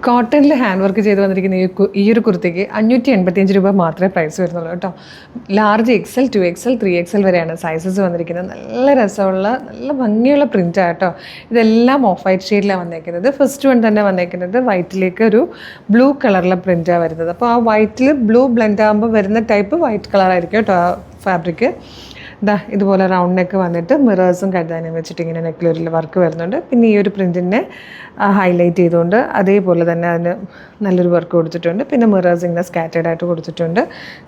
കോട്ടണിൽ hand work ചെയ്ത് വന്നിരിക്കുന്ന ഈ ഒരു കുർത്തിക്ക് 585 രൂപ മാത്രമേ പ്രൈസ് വരുന്നുള്ളൂ കേട്ടോ. ലാർജ് XL, 2XL, 3XL വരെയാണ് സൈസസ് വന്നിരിക്കുന്നത്. നല്ല രസമുള്ള നല്ല ഭംഗിയുള്ള പ്രിൻ്റാണ് കേട്ടോ. ഇതെല്ലാം ഓഫ് വൈറ്റ് ഷെയ്ഡിലാണ് വന്നേക്കുന്നത്. ഫസ്റ്റ് വൺ തന്നെ വന്നേക്കുന്നത് വൈറ്റിലേക്ക് ഒരു ബ്ലൂ കളറിലെ പ്രിൻ്റാണ് വരുന്നത്. അപ്പോൾ ആ വൈറ്റിൽ ബ്ലൂ ബ്ലെൻഡ് ആകുമ്പോൾ വരുന്ന ടൈപ്പ് വൈറ്റ് കളറായിരിക്കും കേട്ടോ ആ ഫാബ്രിക്. ഇതുപോലെ റൗണ്ട് നെക്ക് വന്നിട്ട് മിറേഴ്സും കഴുതാനും വെച്ചിട്ട് ഇങ്ങനെ നെക്കിലൊരു വർക്ക് വരുന്നുണ്ട്. പിന്നെ ഈ ഒരു പ്രിൻറ്റിനെ ഹൈലൈറ്റ് ചെയ്തുകൊണ്ട് അതേപോലെ തന്നെ അതിന് നല്ലൊരു വർക്ക് കൊടുത്തിട്ടുണ്ട്. പിന്നെ മിറേഴ്സ് ഇങ്ങനെ സ്കാറ്റേഡ് ആയിട്ട് കൊടുത്തിട്ടുണ്ട്.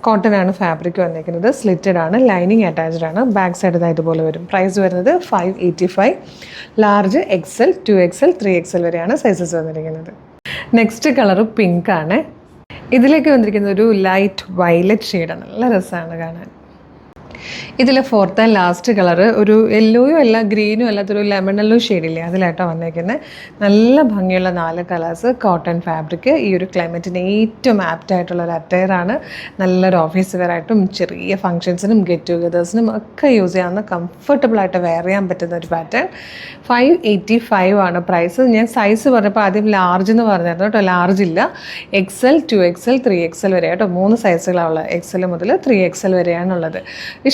കോട്ടൺ ആണ് ഫാബ്രിക് വന്നിരിക്കുന്നത്. സ്ലിറ്റഡ് ആണ്, ലൈനിങ് അറ്റാച്ച്ഡ് ആണ്. ബാക്ക് സൈഡ് ഇതുപോലെ വരും. പ്രൈസ് വരുന്നത് 585. ലാർജ് XL, 2XL, 3XL വരെയാണ് സൈസസ് വന്നിരിക്കുന്നത്. നെക്സ്റ്റ് കളറ് പിങ്ക് ആണ്. ഇതിലേക്ക് വന്നിരിക്കുന്നത് ഒരു ലൈറ്റ് വയലറ്റ് ഷെയ്ഡാണ്. നല്ല രസമാണ് കാണാൻ. ഇതിലെ ഫോർത്ത് ആൻഡ് ലാസ്റ്റ് കളറ് ഒരു യെല്ലോയും അല്ല ഗ്രീനും അല്ലാത്തൊരു ലെമൺ യെല്ലോ ഷെയ്ഡില്ലേ, അതിലായിട്ടോ വന്നേക്കുന്നത്. നല്ല ഭംഗിയുള്ള 4 കളേഴ്സ്, കോട്ടൺ ഫാബ്രിക്. ഈ ഒരു ക്ലൈമറ്റിന് ഏറ്റവും ആപ്റ്റായിട്ടുള്ള ഒരു അറ്റയറാണ്. നല്ലൊരു ഓഫീസ് വെയർ ആയിട്ടും ചെറിയ ഫംഗ്ഷൻസിനും ഗെറ്റ് ടുഗദേഴ്സിനും ഒക്കെ യൂസ് ചെയ്യാവുന്ന കംഫർട്ടബിളായിട്ട് വെയർ ചെയ്യാൻ പറ്റുന്ന ഒരു പാറ്റേൺ. 585 ആണ് പ്രൈസ്. ഞാൻ സൈസ് പറഞ്ഞപ്പോൾ ആദ്യം ലാർജ് എന്ന് പറഞ്ഞായിരുന്നു കേട്ടോ. ലാർജ് ഇല്ല. XL, 2XL, 3XL വരെ കേട്ടോ. 3 സൈസുകളാണ് ഉള്ളത്. XL മുതൽ 3XL വരെയാണുള്ളത്.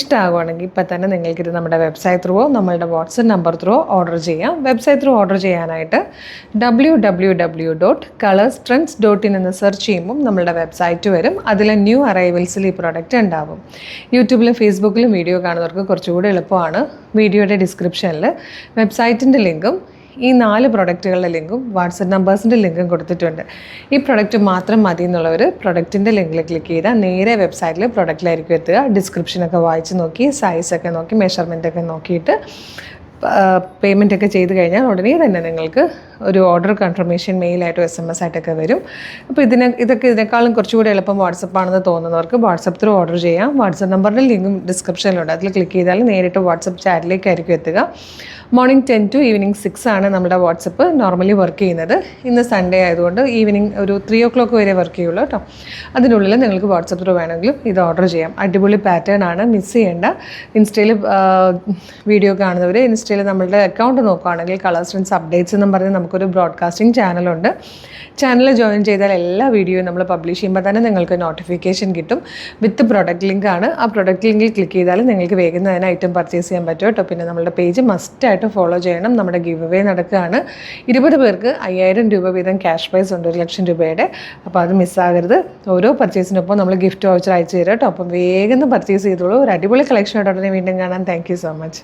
ഇഷ്ടമാകുവാണെങ്കിൽ ഇപ്പം തന്നെ നിങ്ങൾക്കിത് നമ്മുടെ വെബ്സൈറ്റ് ത്രൂവോ നമ്മളുടെ വാട്സപ്പ് നമ്പർ ത്രൂവോ ഓർഡർ ചെയ്യാം. വെബ്സൈറ്റ് ത്രൂ ഓർഡർ ചെയ്യാനായിട്ട് www.colorstrends.in എന്ന് സെർച്ച് ചെയ്യുമ്പം നമ്മളുടെ വെബ്സൈറ്റ് വരും. അതിൽ ന്യൂ അറൈവൽസിൽ ഈ പ്രോഡക്റ്റ് ഉണ്ടാവും. യൂട്യൂബിലും ഫേസ്ബുക്കിലും വീഡിയോ കാണുന്നവർക്ക് കുറച്ചുകൂടി എളുപ്പമാണ്. വീഡിയോയുടെ ഡിസ്ക്രിപ്ഷനിൽ വെബ്സൈറ്റിൻ്റെ ലിങ്കും ഈ 4 പ്രൊഡക്റ്റുകളുടെ ലിങ്കും വാട്സപ്പ് നമ്പേഴ്സിൻ്റെ ലിങ്കും കൊടുത്തിട്ടുണ്ട്. ഈ പ്രൊഡക്റ്റ് മാത്രം മതി എന്നുള്ളവർ പ്രൊഡക്റ്റിൻ്റെ ലിങ്കിൽ ക്ലിക്ക് ചെയ്താൽ നേരെ വെബ്സൈറ്റിൽ പ്രൊഡക്റ്റിലായിരിക്കും എത്തുക. ഡിസ്ക്രിപ്ഷനൊക്കെ വായിച്ച് നോക്കി സൈസൊക്കെ നോക്കി മെഷർമെൻറ്റൊക്കെ നോക്കിയിട്ട് പേയ്മെൻ്റ് ഒക്കെ ചെയ്ത് കഴിഞ്ഞാൽ ഉടനെ തന്നെ നിങ്ങൾക്ക് ഒരു ഓർഡർ കൺഫർമേഷൻ മെയിലായിട്ടോ SMS ആയിട്ടൊക്കെ വരും. അപ്പോൾ ഇതിനേക്കാളും കുറച്ചുകൂടി എളുപ്പം വാട്സപ്പാണെന്ന് തോന്നുന്നവർക്ക് വാട്സപ്പ് ത്രൂ ഓർഡർ ചെയ്യാം. വാട്സപ്പ് നമ്പറിൻ്റെ ലിങ്കും ഡിസ്ക്രിപ്ഷനിലുണ്ട്. അതിൽ ക്ലിക്ക് ചെയ്താൽ നേരിട്ട് വാട്സപ്പ് ചാറ്റിലേക്കായിരിക്കും എത്തുക. മോർണിംഗ് 10 to ഈവനിങ് 6 ആണ് നമ്മുടെ വാട്സപ്പ് നോർമലി വർക്ക് ചെയ്യുന്നത്. ഇന്ന് സൺഡേ ആയതുകൊണ്ട് ഈവനിങ് ഒരു 3 o'clock വരെ വർക്ക് ചെയ്യുള്ളൂ കേട്ടോ. അതിനുള്ളിൽ നിങ്ങൾക്ക് വാട്സപ്പ് ത്രൂ വേണമെങ്കിലും ഇത് ഓർഡർ ചെയ്യാം. അടിപൊളി പാറ്റേൺ ആണ്, മിസ് ചെയ്യേണ്ട. ഇൻസ്റ്റയിൽ വീഡിയോ കാണുന്നവർ ഇൻസ്റ്റയിൽ നമ്മളുടെ അക്കൗണ്ട് നോക്കുകയാണെങ്കിൽ കളേഴ്സ് ട്രെൻഡ്സ് അപ്ഡേറ്റ്സ് എന്നും പറഞ്ഞ് നമുക്കൊരു ബ്രോഡ്കാസ്റ്റിംഗ് ചാനലുണ്ട്. ചാനൽ ജോയിൻ ചെയ്താൽ എല്ലാ വീഡിയോയും നമ്മൾ പബ്ലിഷ് ചെയ്യുമ്പോൾ തന്നെ നിങ്ങൾക്ക് നോട്ടിഫിക്കേഷൻ കിട്ടും. വിത്ത് പ്രൊഡക്റ്റ് ലിങ്ക് ആണ്. ആ പ്രൊഡക്റ്റ് ലിങ്കിൽ ക്ലിക്ക് ചെയ്താൽ നിങ്ങൾക്ക് വേഗം തന്നെ ഐറ്റം പർച്ചേസ് ചെയ്യാൻ പറ്റും കേട്ടോ. പിന്നെ നമ്മളുടെ പേജ് മസ്റ്റായിട്ട് ഫോളോ ചെയ്യണം. നമ്മുടെ ഗിവ് അവേ നടക്കുകയാണ്. 20 പേർക്ക് 5000 രൂപ വീതം ക്യാഷ് പ്രൈസ് ഉണ്ട്, 1 ലക്ഷം രൂപയുടെ. അപ്പോൾ അത് മിസ്സാകരുത്. ഓരോ പർച്ചേസിനൊപ്പം നമ്മൾ ഗിഫ്റ്റ് വൗച്ചർ അയച്ചു തരാം കേട്ടോ. അപ്പം വേഗം പർച്ചേസ് ചെയ്തോളൂ. ഒരു അടിപൊളി കളക്ഷൻ ആയിട്ട് ഉടനെ വീണ്ടും കാണാം. Thank you so much.